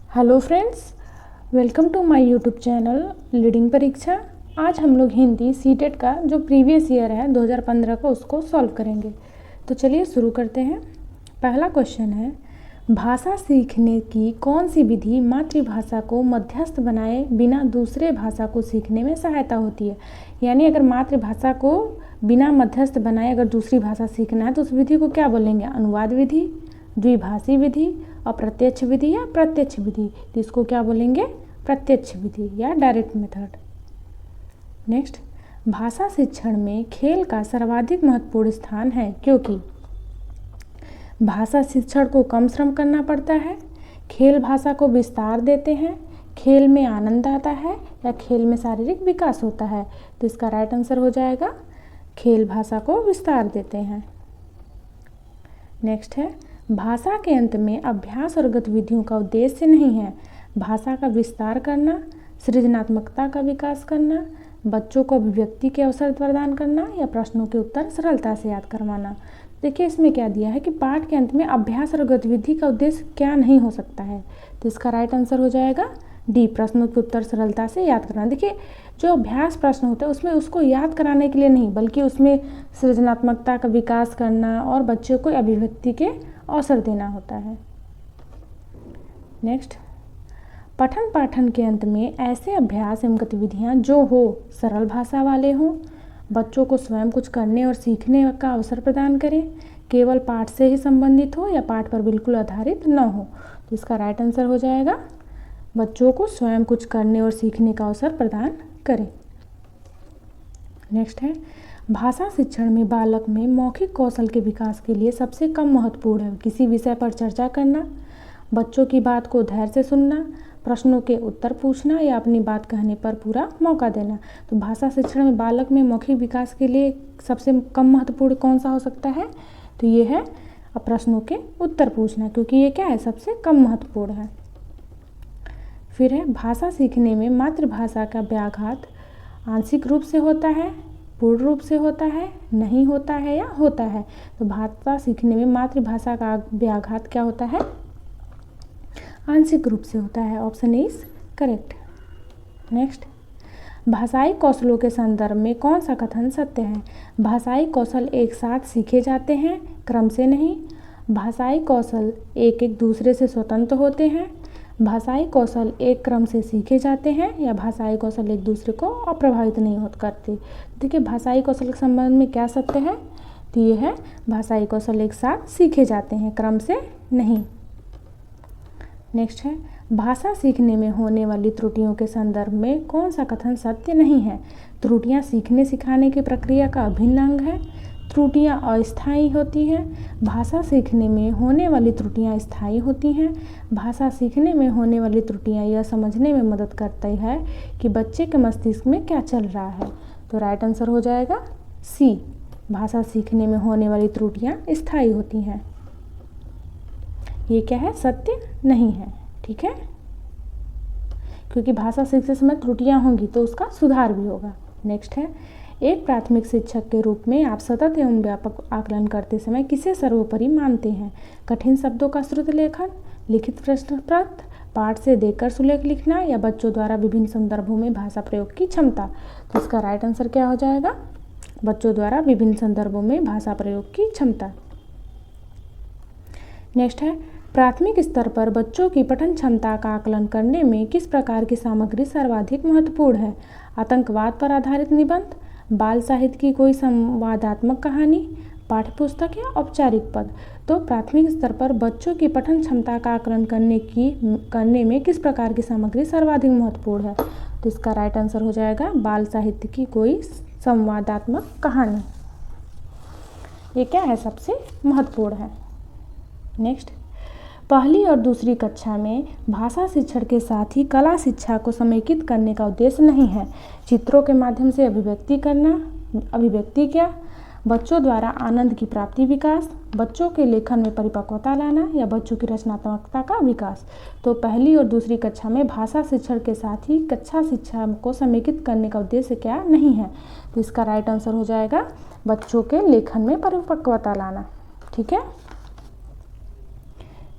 Hello friends, welcome to my YouTube channel leading Pariksha. आज हम लोग हिंदी सीटेट का जो प्रीवियस ईयर है 2015 का उसको सॉल्व करेंगे। तो चलिए शुरू करते हैं। पहला क्वेश्चन है, भाषा सीखने की कौन सी विधि मातृभाषा को मध्यस्थ बनाए बिना दूसरे भाषा को सीखने में सहायता होती है। यानी अगर मातृभाषा को बिना मध्यस्थ बनाए अगर दूसरी भाषा सीखना है तो उस विधि को क्या बोलेंगे? अनुवाद विधि, द्विभाषी विधि, अप्रत्यक्ष विधि या प्रत्यक्ष विधि। तो इसको क्या बोलेंगे? प्रत्यक्ष विधि या डायरेक्ट मेथड। नेक्स्ट, भाषा शिक्षण में खेल का सर्वाधिक महत्वपूर्ण स्थान है क्योंकि भाषा शिक्षण को कम श्रम करना पड़ता है, खेल भाषा को विस्तार देते हैं, खेल में आनंद आता है या खेल में शारीरिक विकास होता है। तो इसका राइट आंसर हो जाएगा खेल भाषा को विस्तार देते हैं। नेक्स्ट है, भाषा के अंत में अभ्यास और गतिविधियों का उद्देश्य नहीं है भाषा का विस्तार करना, सृजनात्मकता का विकास करना, बच्चों को अभिव्यक्ति के अवसर प्रदान करना या प्रश्नों के उत्तर सरलता से याद करवाना। देखिए इसमें क्या दिया है कि पाठ के अंत में अभ्यास और गतिविधि का उद्देश्य क्या नहीं हो सकता है। तो इसका राइट आंसर हो जाएगा डी, प्रश्नों के उत्तर सरलता से याद करना। देखिए जो अभ्यास प्रश्न होता है उसमें उसको याद कराने के लिए नहीं बल्कि उसमें सृजनात्मकता का विकास करना और बच्चों को अभिव्यक्ति के अवसर देना होता है। नेक्स्ट, पठन पाठन के अंत में ऐसे अभ्यास एवं गतिविधियाँ जो हो सरल भाषा वाले हों, बच्चों को स्वयं कुछ करने और सीखने का अवसर प्रदान करें, केवल पाठ से ही संबंधित हो या पाठ पर बिल्कुल आधारित न हो। तो इसका राइट आंसर हो जाएगा बच्चों को स्वयं कुछ करने और सीखने का अवसर प्रदान करें। नेक्स्ट है, भाषा शिक्षण में बालक में मौखिक कौशल के विकास के लिए सबसे कम महत्वपूर्ण है किसी विषय पर चर्चा करना, बच्चों की बात को धैर्य से सुनना, प्रश्नों के उत्तर पूछना या अपनी बात कहने पर पूरा मौका देना। तो भाषा शिक्षण में बालक में मौखिक विकास के लिए सबसे कम महत्वपूर्ण कौन सा हो सकता है? तो ये है प्रश्नों के उत्तर पूछना, क्योंकि ये क्या है? सबसे कम महत्वपूर्ण है। फिर है, भाषा सीखने में मातृभाषा का व्याघात आंशिक रूप से होता है, पूर्ण रूप से होता है, नहीं होता है या होता है। तो भाषा सीखने में मातृभाषा का व्याघात क्या होता है? आंशिक रूप से होता है। Option A is correct. Next, भाषाई कौशलों के संदर्भ में कौन सा कथन सत्य है? भाषाई कौशल एक साथ सीखे जाते हैं, क्रम से नहीं। भाषाई कौशल एक एक दूसरे से स्वतंत्र होते हैं। भाषाई कौशल एक क्रम से सीखे जाते हैं या भाषाई कौशल एक दूसरे को अप्रभावित नहीं होते करते। देखिए भाषाई कौशल के संबंध में क्या सत्य है? तो ये है भाषाई कौशल एक साथ सीखे जाते हैं, क्रम से नहीं। नेक्स्ट है, भाषा सीखने में होने वाली त्रुटियों के संदर्भ में कौन सा कथन सत्य नहीं है? त्रुटियां सीखने सिखाने की प्रक्रिया का अभिन्न अंग है, त्रुटियां अस्थायी होती हैं, भाषा सीखने में होने वाली त्रुटियां स्थायी होती हैं, भाषा सीखने में होने वाली त्रुटियां यह समझने में मदद करती है कि बच्चे के मस्तिष्क में क्या चल रहा है। तो राइट आंसर हो जाएगा सी, भाषा सीखने में होने वाली त्रुटियां स्थायी होती हैं। ये क्या है? सत्य नहीं है। ठीक है, क्योंकि भाषा सीखते समय त्रुटियां होंगी तो उसका सुधार भी होगा। नेक्स्ट है, एक प्राथमिक शिक्षक के रूप में आप सतत एवं व्यापक आकलन करते समय किसे सर्वोपरि मानते हैं? कठिन शब्दों का श्रुत लेखन, लिखित प्रश्न पत्र, पाठ से देखकर सुलेख लिखना या बच्चों द्वारा विभिन्न संदर्भों में भाषा प्रयोग की क्षमता। तो इसका राइट आंसर क्या हो जाएगा? बच्चों द्वारा विभिन्न संदर्भों में भाषा प्रयोग की क्षमता। नेक्स्ट है, प्राथमिक स्तर पर बच्चों की पठन क्षमता का आकलन करने में किस प्रकार की सामग्री सर्वाधिक महत्वपूर्ण है? आतंकवाद पर आधारित निबंध, बाल साहित्य की कोई संवादात्मक कहानी, पाठ्यपुस्तक या औपचारिक पद। तो प्राथमिक स्तर पर बच्चों की पठन क्षमता का आकलन करने में किस प्रकार की सामग्री सर्वाधिक महत्वपूर्ण है? तो इसका राइट आंसर हो जाएगा बाल साहित्य की कोई संवादात्मक कहानी। ये क्या है? सबसे महत्वपूर्ण है। नेक्स्ट, पहली और दूसरी कक्षा में भाषा शिक्षण के साथ ही कला शिक्षा को समेकित करने का उद्देश्य नहीं है। चित्रों के माध्यम से अभिव्यक्ति करना, अभिव्यक्ति क्या? बच्चों द्वारा आनंद की प्राप्ति विकास, बच्चों के लेखन में परिपक्वता लाना या बच्चों की रचनात्मकता का विकास। तो पहली और दूसरी कक्षा में भाषा शिक्षण के साथ ही कक्षा शिक्षा को समेकित करने का उद्देश्य क्या नहीं है? तो इसका राइट आंसर हो जाएगा बच्चों के लेखन में परिपक्वता लाना। ठीक है।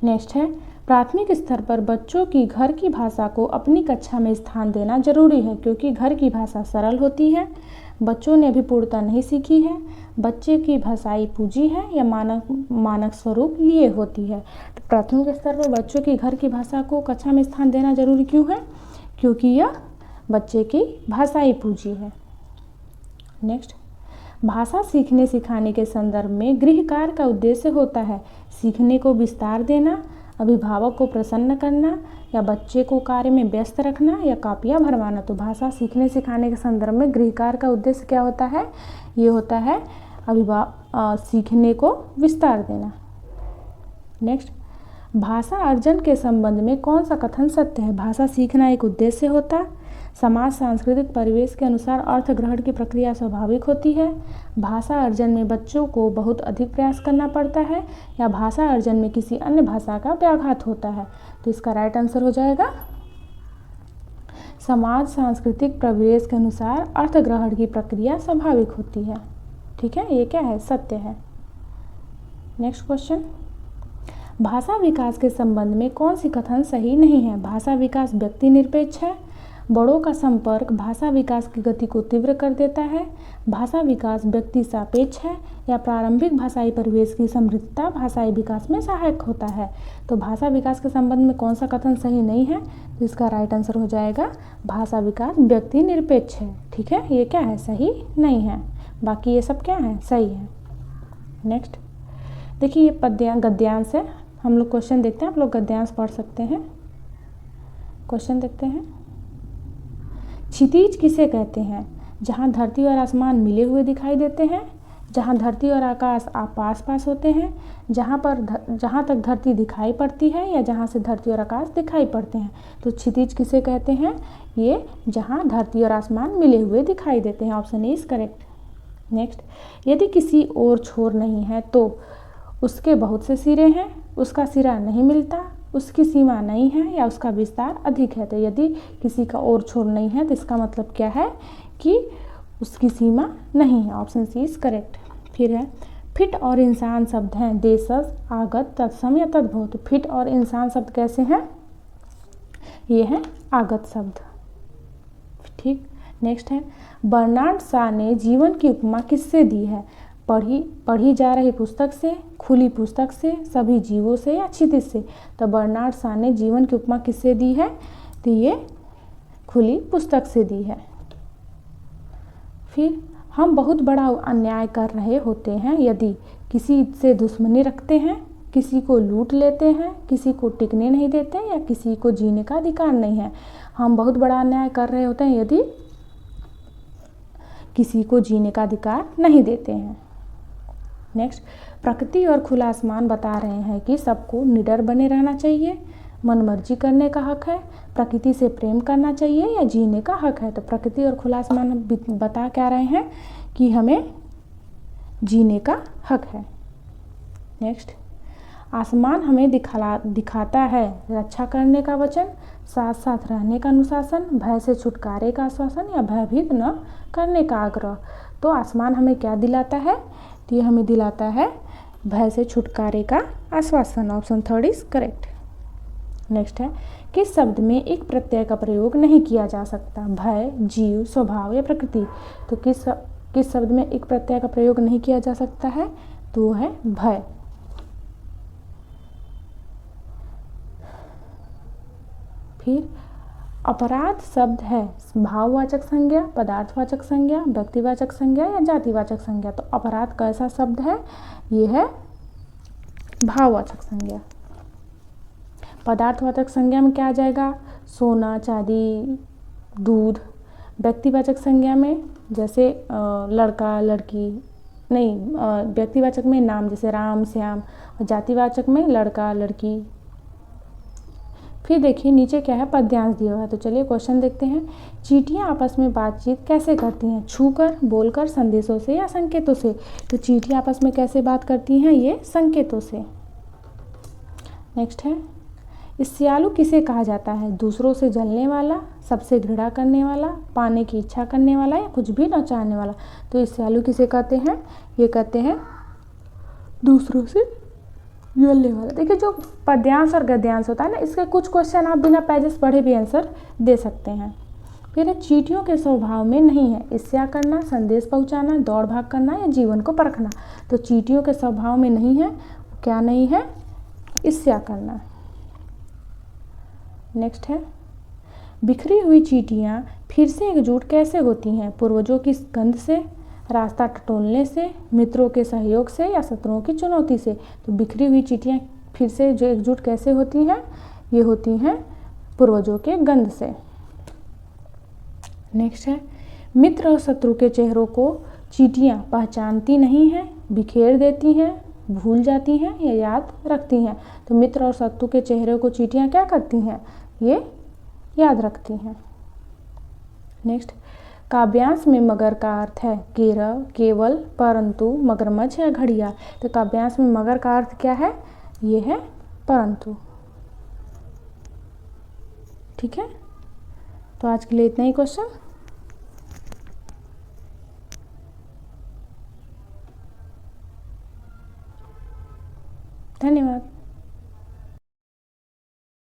नेक्स्ट है, प्राथमिक स्तर पर बच्चों की घर की भाषा को अपनी कक्षा में स्थान देना जरूरी है, क्योंकि घर की भाषा सरल होती है, बच्चों ने अभी पूर्णता नहीं सीखी है, बच्चे की भाषाई पूंजी है या मानक स्वरूप लिए होती है। तो प्राथमिक स्तर पर बच्चों की घर की भाषा को कक्षा में स्थान देना जरूरी क्यों है? क्योंकि यह बच्चे की भाषाई पूंजी है। नेक्स्ट, भाषा सीखने सिखाने के संदर्भ में गृह कार्य का उद्देश्य होता है सीखने को विस्तार देना, अभिभावक को प्रसन्न करना या बच्चे को कार्य में व्यस्त रखना या कापियाँ भरवाना। तो भाषा सीखने सिखाने के संदर्भ में गृह कार्य का उद्देश्य क्या होता है? ये होता है सीखने को विस्तार देना। नेक्स्ट, भाषा अर्जन के संबंध में कौन सा कथन सत्य है? भाषा सीखना एक उद्देश्य होता, समाज सांस्कृतिक परिवेश के अनुसार अर्थ ग्रहण की प्रक्रिया स्वाभाविक होती है, भाषा अर्जन में बच्चों को बहुत अधिक प्रयास करना पड़ता है, या भाषा अर्जन में किसी अन्य भाषा का व्याघात होता है। तो इसका राइट आंसर हो जाएगा समाज सांस्कृतिक परिवेश के अनुसार अर्थ ग्रहण की प्रक्रिया स्वाभाविक होती है। ठीक है, ये क्या है? सत्य है। नेक्स्ट क्वेश्चन, भाषा विकास के संबंध में कौन सी कथन सही नहीं है? भाषा विकास व्यक्ति निरपेक्ष है, बड़ों का संपर्क भाषा विकास की गति को तीव्र कर देता है, भाषा विकास व्यक्ति सापेक्ष है, या प्रारंभिक भाषाई परिवेश की समृद्धता भाषाई विकास में सहायक होता है। तो भाषा विकास के संबंध में कौन सा कथन सही नहीं है? तो इसका राइट आंसर हो जाएगा भाषा विकास व्यक्ति निरपेक्ष है। ठीक है, ये क्या है? सही नहीं है। बाकी ये सब क्या है? सही है। नेक्स्ट देखिए, ये गद्यांश है। हम लोग क्वेश्चन देखते हैं, आप लोग गद्यांश पढ़ सकते हैं। क्वेश्चन देखते हैं। क्षितिज किसे कहते हैं? जहाँ धरती और आसमान मिले हुए दिखाई देते हैं, जहाँ धरती और आकाश आस पास होते हैं, जहाँ तक धरती दिखाई पड़ती है, या जहाँ से धरती और आकाश दिखाई पड़ते हैं। तो क्षितिज किसे कहते हैं? ये जहाँ धरती और आसमान मिले हुए दिखाई देते हैं। Option A is correct. Next, यदि किसी और छोर नहीं है तो उसके बहुत से सिरे हैं, उसका सिरा नहीं मिलता, उसकी सीमा नहीं है, या उसका विस्तार अधिक है। तो यदि किसी का और छोर नहीं है तो इसका मतलब क्या है? कि उसकी सीमा नहीं है। Option C is correct. फिर है, फिट और इंसान शब्द हैं देशज, आगत, तत्सम या तद्भव। तो फिट और इंसान शब्द कैसे हैं? ये है आगत शब्द। ठीक। नेक्स्ट है, बर्नार्ड शॉ ने जीवन की उपमा किससे दी है? पढ़ी जा रही पुस्तक से, खुली पुस्तक से, सभी जीवों से, या क्षितिज से। तो बर्नार्ड शॉ ने जीवन की उपमा किससे दी है? तो ये खुली पुस्तक से दी है। फिर, हम बहुत बड़ा अन्याय कर रहे होते हैं यदि किसी से दुश्मनी रखते हैं, किसी को लूट लेते हैं, किसी को टिकने नहीं देते, या किसी को जीने का अधिकार नहीं है। हम बहुत बड़ा अन्याय कर रहे होते हैं यदि किसी को जीने का अधिकार नहीं देते हैं। नेक्स्ट, प्रकृति और खुला आसमान बता रहे हैं कि सबको निडर बने रहना चाहिए, मनमर्जी करने का हक है, प्रकृति से प्रेम करना चाहिए, या जीने का हक है। तो प्रकृति और खुला आसमान बता क्या रहे हैं? कि हमें जीने का हक है। नेक्स्ट, आसमान हमें दिखाता है रक्षा करने का वचन, साथ साथ रहने का अनुशासन, भय से छुटकारे का आश्वासन, या भयभीत न करने का आग्रह। तो आसमान हमें क्या दिलाता है? तो ये हमें दिलाता है भय से छुटकारे का आश्वासन। Option third is correct. Next है, किस शब्द में एक प्रत्यय का प्रयोग नहीं किया जा सकता? भय, जीव, स्वभाव, या प्रकृति। तो किस शब्द में एक प्रत्यय का प्रयोग नहीं किया जा सकता है? तो वो है भय। फिर, अपराध शब्द है भाववाचक संज्ञा, पदार्थवाचक संज्ञा, व्यक्तिवाचक संज्ञा, या जातिवाचक संज्ञा। तो अपराध कैसा शब्द है? ये है भाववाचक संज्ञा। पदार्थवाचक संज्ञा में क्या आ जाएगा? सोना, चांदी, दूध। व्यक्तिवाचक संज्ञा में जैसे लड़का, लड़की, नहीं, व्यक्तिवाचक में नाम जैसे राम, श्याम, और जातिवाचक में लड़का, लड़की। फिर देखिए नीचे क्या है? पद्यांश दिया हुआ है। तो चलिए क्वेश्चन देखते हैं। चींटियाँ आपस में बातचीत कैसे करती हैं? छूकर, बोलकर, संदेशों से, या संकेतों से। तो चींटियाँ आपस में कैसे बात करती हैं? ये संकेतों से। नेक्स्ट है, ईर्ष्यालु किसे कहा जाता है? दूसरों से जलने वाला, सबसे घृणा करने वाला, पाने की इच्छा करने वाला, या कुछ भी न चाहने वाला। तो ईर्ष्यालु किसे कहते हैं? ये कहते हैं दूसरों से बोलने वाला। देखिए जो पद्यांश और गद्यांश होता है ना, इसके कुछ क्वेश्चन आप बिना पेजेस पढ़े भी आंसर दे सकते हैं। फिर है चींटियों के स्वभाव में नहीं है ईर्ष्या करना, संदेश पहुंचाना, दौड़ भाग करना या जीवन को परखना। तो चींटियों के स्वभाव में नहीं है, क्या नहीं है? ईर्ष्या करना। नेक्स्ट है बिखरी हुई चींटियां फिर से एकजुट कैसे होती हैं? पूर्वजों की गंध से, रास्ता टटोलने से, मित्रों के सहयोग से या शत्रुओं की चुनौती से। तो बिखरी हुई चींटियां फिर से जो एकजुट कैसे होती हैं? ये होती हैं पूर्वजों के गंध से। नेक्स्ट है मित्र और शत्रु के चेहरों को चींटियां पहचानती नहीं हैं, बिखेर देती हैं, भूल जाती हैं या याद रखती हैं। तो मित्र और शत्रु के चेहरे को चींटियां क्या करती हैं? ये याद रखती हैं। नेक्स्ट काव्यांश में मगर का अर्थ है केवल, परंतु, मगरमच्छ या घड़िया। तो काव्यांश में मगर का अर्थ क्या है? ये है परंतु। ठीक है, तो आज के लिए इतना ही क्वेश्चन। धन्यवाद।